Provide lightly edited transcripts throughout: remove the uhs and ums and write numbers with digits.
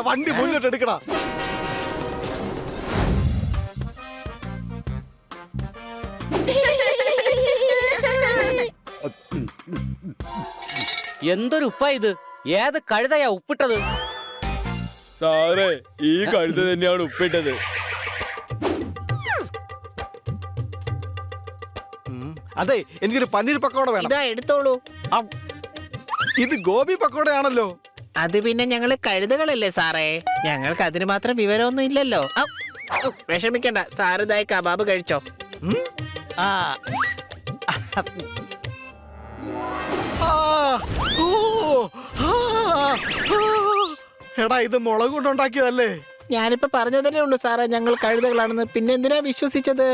വണ്ടി മുന്നോട്ട് എടുക്കടാ. എന്തൊരു ഉപ്പാ ഇത്? ഏത് കഴുതയാ ഉപ്പിട്ടത്? സാറേ, ഈ കഴുത തന്നെയാണ് ഉപ്പിട്ടത്. അതെ, എനിക്കൊരു പനീർ പക്കോട വേണം. ഇതാ എടുത്തോളൂ. ഇത് ഗോപി പക്കോടയാണല്ലോ. അത് പിന്നെ ഞങ്ങള് കഴുതകളല്ലേ സാറേ, ഞങ്ങൾക്ക് അതിന് മാത്രം വിവരമൊന്നും ഇല്ലല്ലോ. വിഷമിക്കണ്ട, സാറ് ഇതായി കബാബ് കഴിച്ചോ. ആ. എടാ, ഇത് മുളക് കൊണ്ടുണ്ടാക്കിയതല്ലേ? ഞാനിപ്പോ പറഞ്ഞതന്നെ ഉള്ളൂ സാറേ ഞങ്ങൾ കഴുതകളാണെന്ന്. പിന്നെ എന്തിനാ വിശ്വസിച്ചത്?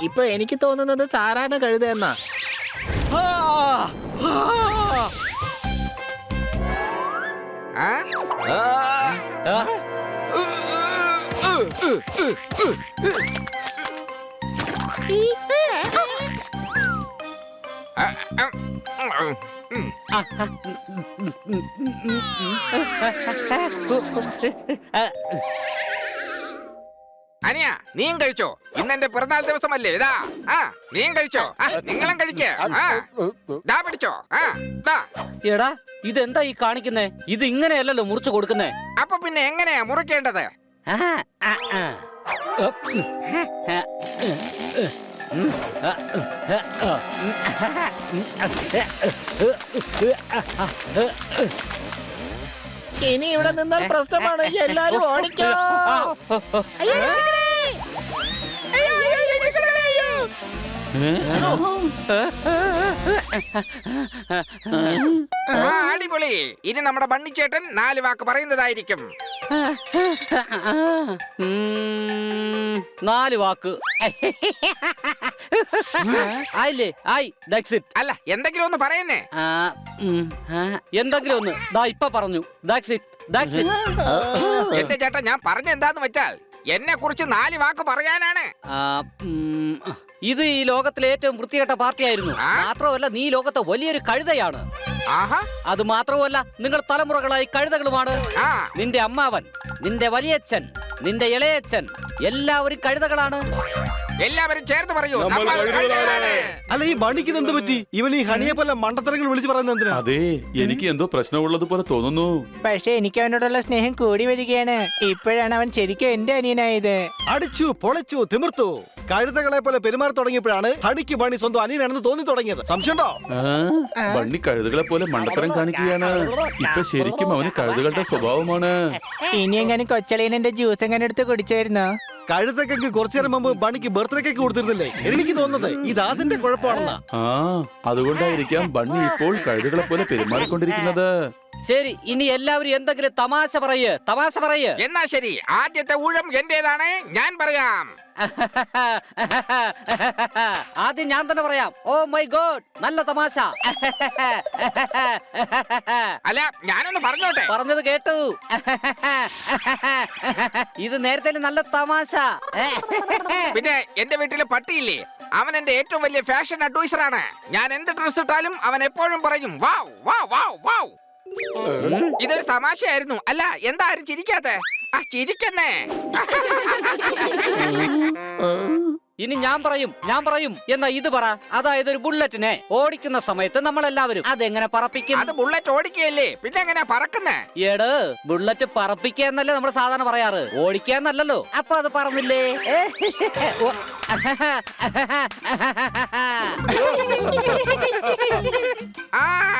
ഇപ്പൊ എനിക്ക് തോന്നുന്നത് സാറാണ് കഴുത എന്നാ. അനിയ, നീയും കഴിച്ചോ? ഇന്ന് എന്റെ പിറന്നാൾ ദിവസമല്ലേ? ഇതാ, നീയും കഴിച്ചോ? നിങ്ങളും കഴിക്കേ. പിടിച്ചോ. എടാ, ഇതെന്താ ഈ കാണിക്കുന്നേ? ഇത് ഇങ്ങനെയല്ലല്ലോ മുറിച്ചു കൊടുക്കുന്നേ. അപ്പൊ പിന്നെ എങ്ങനെയാ മുറിക്കേണ്ടത്? ഇനി ഇവിടെ നിന്നാൽ പ്രശ്നമാണ്. എല്ലാരും ഓടിക്കോ. അടിപൊളി. ഇനി നമ്മുടെ ബണ്ണിച്ചേട്ടൻ 4 വാക്ക് പറയുന്നതായിരിക്കും. 4 വാക്ക് ആയില്ലേ? ആയി. That's it. അല്ല, എന്തെങ്കിലും ഒന്ന് പറയുന്നേ. എന്തെങ്കിലും ഒന്ന് ദാ ഇപ്പൊ പറഞ്ഞു. That's it. That's it. എന്റെ ചേട്ടൻ, ഞാൻ പറഞ്ഞ എന്താന്ന് വെച്ചാൽ എന്നെ കുറിച്ച് 4 വാക്ക് പറയാനാണ്. ഇത് ഈ ലോകത്തിലെ ഏറ്റവും വൃത്തികെട്ട പാർട്ടിയായിരുന്നു. മാത്രമല്ല, നീ ലോകത്തെ വലിയൊരു കഴുതയാണ്. അത് മാത്രമല്ല, നിങ്ങൾ തലമുറകളായി കഴുതകളുമാണ്. നിന്റെ അമ്മാവൻ, നിന്റെ വലിയച്ഛൻ, നിന്റെ ഇളയച്ഛൻ എല്ലാവരും കഴുതകളാണ്. എല്ലാവരും ചേർന്ന് പറയൂ. അല്ല, ഈ ബണിക്ക് എന്ത് പറ്റി? ഇവൻ ഈ ഹണിയെ പോലെ മണ്ടത്തരങ്ങൾ വിളിച്ചു പറയുന്നത് എന്തിനാ? അതെ, എനിക്ക് എന്തോ പ്രശ്നമുള്ളത് പോലെ തോന്നുന്നു. പക്ഷെ എനിക്ക് അവനോടുള്ള സ്നേഹം കൂടി വരികയാണ്. ഇപ്പോഴാണ് അവൻ ശരിക്കും എന്റെ അനിയനായത്. അടിച്ചു പൊളിച്ചു തിമിർത്തു. കഴുതകളെ പോലെ പെരുമാറി തുടങ്ങിയപ്പോഴാണ് ഹണിക്ക് ബണി സ്വന്തം അനിയനാണെന്ന് തോന്നി തുടങ്ങിയത്. സംശയമുണ്ടോ? ബണ്ണി കഴുതകളെ പോലെ മണ്ടത്തരം കാണിക്കുകയാണ്. ഇപ്പൊ ശരിക്കും അവന് കഴുതകളുടെ സ്വഭാവമാണ്. ഇനി എങ്ങനെ കൊച്ചളീനെ ജ്യൂസ് എങ്ങനെ എടുത്ത് കുടിച്ചായിരുന്നോ? കഴുതക്കൊക്കെ കുറച്ചു നേരം മുമ്പ് ബണിക്ക് ബർത്ത്ഡേ കേക്ക് കൊടുത്തിരുന്നില്ലേ? എനിക്ക് തോന്നുന്നത് ഇത് അതിന്റെ കുഴപ്പമാണെന്നാ. അതുകൊണ്ടായിരിക്കാം ബണ്ണി ഇപ്പോൾ കഴുതകളെ പോലെ പെരുമാറിക്കൊണ്ടിരിക്കുന്നത്. ശരി, ഇനി എല്ലാവരും എന്തെങ്കിലും തമാശ പറയ്. തമാശ പറയ്. എന്നാ ശരി, ആദ്യത്തെ ഊഴം എന്റേതാണ്. ഞാൻ പറയാം. ആദ്യം ഞാൻ തന്നെ പറയാം. ഓ മൈ ഗോഡ്, നല്ല തമാശ. അല്ല, ഞാനൊന്ന് പറഞ്ഞോട്ടെ. പറഞ്ഞത് കേട്ടു. ഇത് നേരത്തെ നല്ല തമാശ. പിന്നെ എന്റെ വീട്ടിലെ പട്ടിയില്ലേ, അവൻ എന്റെ ഏറ്റവും വലിയ ഫാഷൻ അഡ്വൈസർ ആണ്. ഞാൻ എന്ത് ഡ്രസ് ഇട്ടാലും അവൻ എപ്പോഴും പറയും വാവ് വാവ് വാവ് വാവ്. ഇതൊരു തമാശയായിരുന്നു. അല്ല, എന്താ ആരും ചിരിക്കാത്തെ? ചിരിക്കുന്നേ. ഇനി ഞാൻ പറയും എന്നാ ഇത് പറ. അതായത് ഒരു ബുള്ളറ്റിനെ ഓടിക്കുന്ന സമയത്ത് നമ്മളെല്ലാവരും അതെങ്ങനെ പറപ്പിക്കും? അത് ബുള്ളറ്റ് ഓടിക്കുകയല്ലേ, പിന്നെ എങ്ങനെയാ പറക്കുന്നേ? ഏട്, ബുള്ളറ്റ് പറപ്പിക്കുക എന്നല്ലേ നമ്മൾ സാധാരണ പറയാറ്, ഓടിക്കാന്നല്ലല്ലോ. അപ്പൊ അത് പറന്നില്ലേ?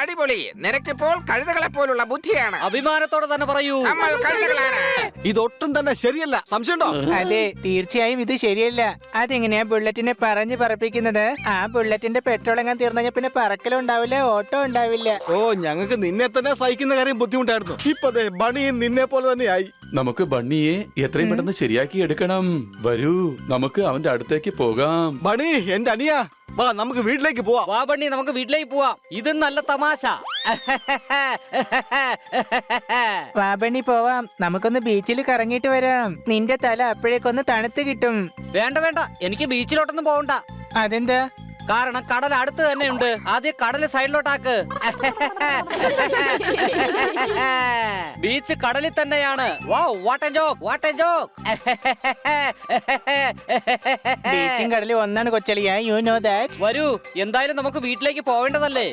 അടിപൊളി. നിനക്കിപ്പോൾ കഴുതകളെ പോലുള്ള ബുദ്ധിയാണ്. അഭിമാനത്തോടെ തന്നെ പറയൂ, നമ്മൾ കഴുതകളാണ്. ഇതൊട്ടും തന്നെ ശരിയല്ല. സംശയമുണ്ടോ? അതെ, തീർച്ചയായും ഇത് ശരിയല്ല. അതെങ്ങനെയാ ബുള്ളറ്റിനെ പറഞ്ഞു പറപ്പിക്കുന്നത്? ആ ബുള്ളറ്റിന്റെ പെട്രോൾ എങ്ങനെ തീർന്നു പിന്നെ പറക്കലും ഉണ്ടാവില്ല, ഓട്ടോ ഉണ്ടാവില്ല. ഓ, ഞങ്ങൾക്ക് നിന്നെ തന്നെ സഹിക്കുന്ന കാര്യം ബുദ്ധിമുട്ടായിരുന്നു. ഇപ്പൊ ബണിയും നിന്നെ പോലെ തന്നെയായി. നമുക്ക് ബണ്ണിയെ എത്രയും പെട്ടെന്ന് ശരിയാക്കി എടുക്കണം. വരൂ, നമുക്ക് അവന്റെ അടുത്തേക്ക് പോകാം. ബണി എന്റെ അനിയ, വാ നമുക്ക് വീട്ടിലേക്ക് പോവാം. വാ ബണ്ണി, നമുക്ക് വീട്ടിലേക്ക് പോവാം. ഇത് നല്ല തമാശ. വാബണി പോവാം, നമുക്കൊന്ന് ബീച്ചിൽ കറങ്ങിയിട്ട് വരാം. നിന്റെ തല അപ്പോഴേക്കൊന്ന് തണുത്ത് കിട്ടും. വേണ്ട വേണ്ട, എനിക്ക് ബീച്ചിലോട്ടൊന്നും പോകണ്ട. അതെന്താ? കാരണം കടൽ അടുത്ത് തന്നെ ഉണ്ട്. ആദ്യം കടല് സൈഡിലോട്ടാക്ക്. ബീച്ച് കടലിൽ തന്നെയാണ്. Wow, what A joke, what A joke. ബീച്ചും കടലും ഒന്നാണ് കൊച്ചളിയ, യു നോ ദാറ്റ്. വരൂ, എന്തായാലും നമുക്ക് വീട്ടിലേക്ക് പോവേണ്ടതല്ലേ.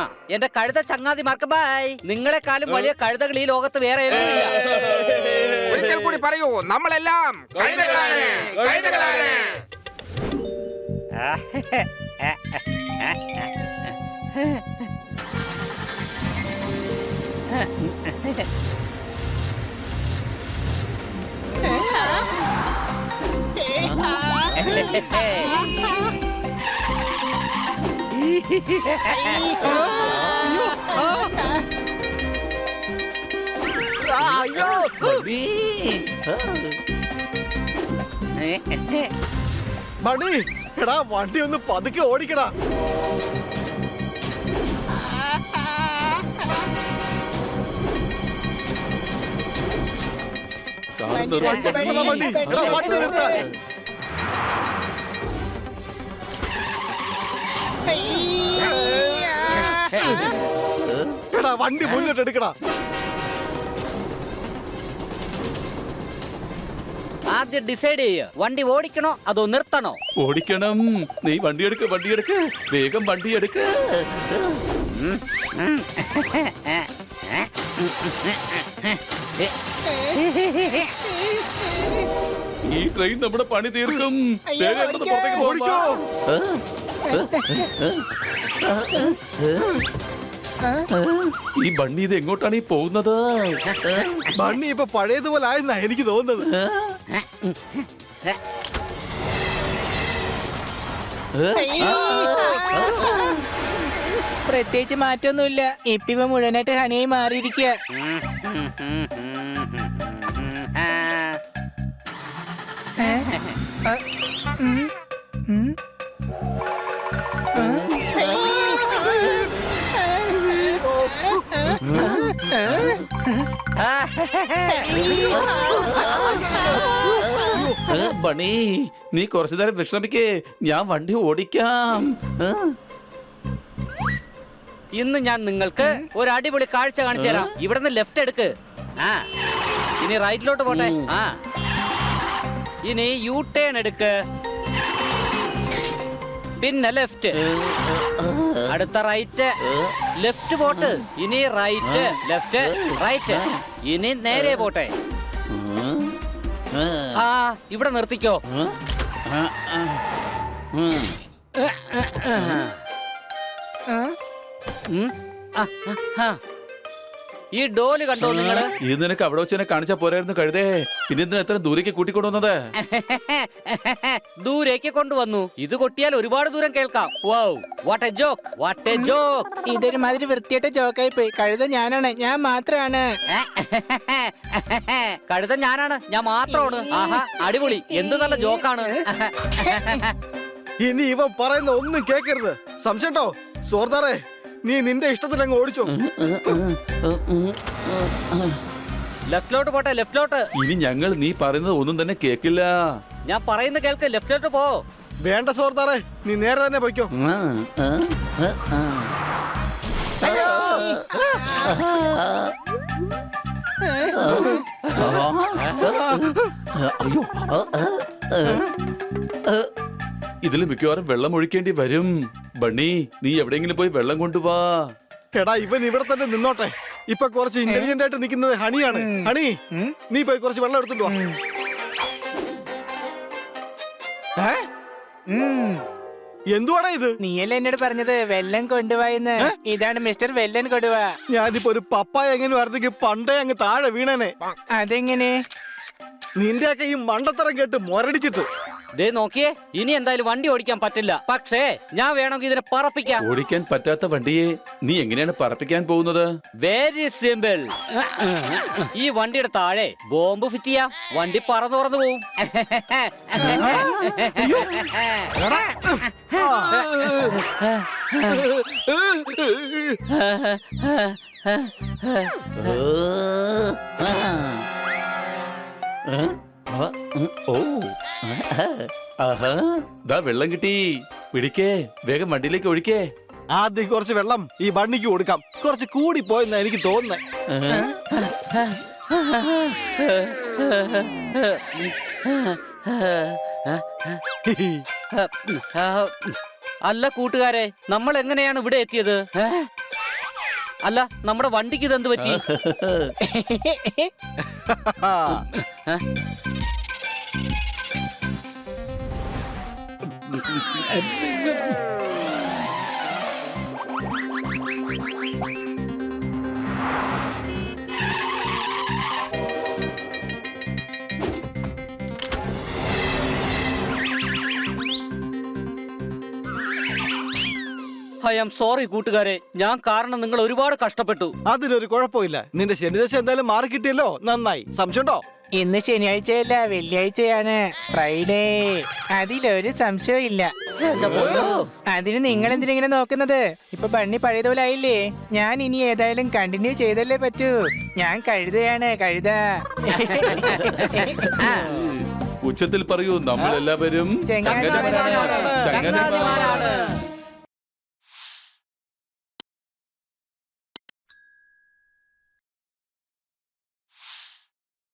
ആ, എന്റെ കഴുത ചങ്ങാതിമാർക്ക് ബൈ. നിങ്ങളെക്കാളും വലിയ കഴുതകൾ ഈ ലോകത്ത് വേറെ ഏതുമില്ല. ഒരിക്കൽ കൂടി പറയൂ, നമ്മളെല്ലാം കഴുതകളാണ്, കഴുതകളാണ്. അയ്യോ ബണി, എടാ വണ്ടി ഒന്ന് പതുക്കെ ഓടിക്കടാ. കാർ നിർത്തി. എടാ, വണ്ടി, എടാ, വണ്ടി നിർത്ത്. എടാ വണ്ടി മുന്നോട്ട് എടുക്കടാ. ആദ്യം ഡിസൈഡ് ചെയ്യ, വണ്ടി ഓടിക്കണോ അതോ നിർത്തണോ? ഓടിക്കണം. നീ വണ്ടിയെടുക്ക്, വണ്ടിയെടുക്ക്, വേഗം വണ്ടിയെടുക്ക്. ഈ ട്രെയിൻ നമ്മുടെ പണി തീർക്കും. വേഗം ഇവിടുന്ന് പുറത്തേക്ക് ഓടിക്കോ. ഈ ബണ്ണി ഇത് എങ്ങോട്ടാണ് ഈ പോകുന്നത്? ബണ്ണി ഇപ്പൊ പഴയതുപോലെ ആയെന്നാ എനിക്ക് തോന്നുന്നത്. പ്രത്യേകിച്ച് മാറ്റൊന്നുമില്ല. ഇപ്പിവ മുഴുവനായിട്ട് ഹണിയായി മാറിയിരിക്കുക. ബണി, നീ കുറച്ചു നേരം വിശ്രമിക്കേ, ഞാൻ വണ്ടി ഓടിക്കാം. ഇന്ന് ഞാൻ നിങ്ങൾക്ക് ഒരു അടിപൊളി കാഴ്ച കാണിച്ചു തരാം. ഇവിടുന്ന് ലെഫ്റ്റ് എടുക്ക്. ആ, ഇനി റൈറ്റിലോട്ട് പോട്ടെ. ആ, ഇനി യു ടേൺ എടുക്ക്. പിന്നെ ലെഫ്റ്റ്, അടുത്ത റൈറ്റ്, ലെഫ്റ്റ് പോട്ട്. ഇനി റൈറ്റ്, ലെഫ്റ്റ്, റൈറ്റ്. ഇനി നേരെ പോട്ടെ. ആ, ഇവിടെ നിർത്തിക്കോ. ഉം. ആ, ആ, ആ. ഈ ഡോല് കണ്ടോ നിങ്ങള്? ഇത് നിനക്ക് അവിടെ വെച്ച് തന്നെ കാണിച്ചാ പോരായിരുന്നു കഴുതേ. പിന്നെ ഇതിന് എത്ര ദൂരേക്ക് കൂട്ടിക്കൊണ്ടുവന്നത്? ദൂരേക്ക് കൊണ്ടുവന്നു. ഇത് കൊട്ടിയാൽ ഒരുപാട് ദൂരം കേൾക്കാം. Wow, what A joke, what A joke. ഇതൊരു മാതിരി വൃത്തിയായിട്ട് ജോക്കായി പോയി. കഴുത ഞാനാണ്, ഞാൻ മാത്രമാണ്. കഴുത ഞാനാണ്, ഞാൻ മാത്രമാണ്. ആഹാ, അടിപൊളി, എന്ത് നല്ല ജോക്കാണ്. ഇനി ഇവ പറയുന്ന ഒന്നും കേക്കരുത്. സംശയണ്ടോ സോർദാറെ? നീ നിന്റെ ഇഷ്ടത്തിൽ അങ്ങ് ഓടിച്ചോ. ലെഫ്റ്റിലോട്ട് പോട്ടെ, ലെഫ്റ്റിലോട്ട്. ഇനി ഞങ്ങൾ നീ പറയുന്നത് ഒന്നും തന്നെ കേക്കില്ല. ഞാൻ പറയുന്നത് കേൾക്ക്, ലെഫ്റ്റിലോട്ട് പോ. വേണ്ട സോർദാറെ, നീ നേരെ തന്നെ പോയിക്കോ. അയ്യോ, ഇതിൽ മിക്കവാറും വെള്ളം ഒഴിക്കേണ്ടി വരും. ബണ്ണി, നീ എവിടെയെങ്കിലും പോയി വെള്ളം കൊണ്ടുവാ. എടാ ഇവൻ ഇവിടെ തന്നെ നിന്നോട്ടെ. ഇപ്പൊ കുറച്ച് ഇന്റലിജന്റ് ആയിട്ട് നിൽക്കുന്നത് ഹണിയാണ്. ഹണി, നീ പോയി കുറച്ച് വെള്ളം എടുത്തിട്ട് വാ. എന്തുവാടാ ഇത്? നീയല്ലേ എന്നോട് പറഞ്ഞത് വെല്ലം കൊണ്ടുപോയെന്ന്? ഇതാണ് മിസ്റ്റർ വെല്ലൻ കൊടുവ. ഞാനിപ്പോ ഒരു പപ്പായ എങ്ങനെ വരുന്നെങ്കിൽ പണ്ടേ അങ്ങ് താഴെ വീണനെ. അതെങ്ങനെ? നിന്റെയൊക്കെ ഈ മണ്ടത്തരം കേട്ട് മൊരടിച്ചിട്ട് ദേ നോക്കിയേ, ഇനി എന്തായാലും വണ്ടി ഓടിക്കാൻ പറ്റില്ല. പക്ഷേ ഞാൻ വേണമെങ്കിൽ ഇതിനെ പറപ്പിക്കാം. ഓടിക്കാൻ പറ്റാത്ത വണ്ടിയെ നീ എങ്ങനെയാണ് പറപ്പിക്കാൻ പോകുന്നത്? Very simple. ഈ വണ്ടിയുടെ താഴെ ബോംബ് ഫിറ്റ് ചെയ്യാം. വണ്ടി പറന്നു പോകും. ദാ വെള്ളം കിട്ടി, പിടിക്കേ, വേഗം വണ്ടിയിലേക്ക് ഒഴിക്കേ. ആദ്യം കുറച്ച് വെള്ളം ഈ ബണ്ണിക്ക് കൊടുക്കാം. കുറച്ച് കൂടി പോയെന്നാ എനിക്ക് തോന്നുന്നേ. അല്ല കൂട്ടുകാരെ, നമ്മൾ എങ്ങനെയാണ് ഇവിടെ എത്തിയത്? അല്ല, നമ്മുടെ വണ്ടിക്ക് ഇതെന്ത് പറ്റി? ഐ ആം സോറി കൂട്ടുകാരെ, ഞാൻ കാരണം നിങ്ങൾ ഒരുപാട് കഷ്ടപ്പെട്ടു. അതിനൊരു കുഴപ്പമില്ല. നിന്റെ ശനിദശ എന്തായാലും മാറി കിട്ടിയല്ലോ, നന്നായി. സംശയമുണ്ടോ? ഇന്ന് ശനിയാഴ്ചയല്ല, വെള്ളിയാഴ്ചയാണ്, ഫ്രൈഡേ. അതിലൊരു സംശയവും ഇല്ല. അതിന് നിങ്ങൾ എന്തിനിങ്ങനെ നോക്കുന്നത്? ഇപ്പൊ ബണ്ണി പഴയതുപോലെ ആയില്ലേ? ഞാൻ ഇനി ഏതായാലും കണ്ടിന്യൂ ചെയ്തല്ലേ പറ്റൂ. ഞാൻ കഴുതയാണ്, കഴുത. ഉച്ചത്തിൽ പറയൂ, നമ്മളെല്ലാവരും ചങ്ങാതിമാരാണ്. ചങ്ങാതിമാരാണ്.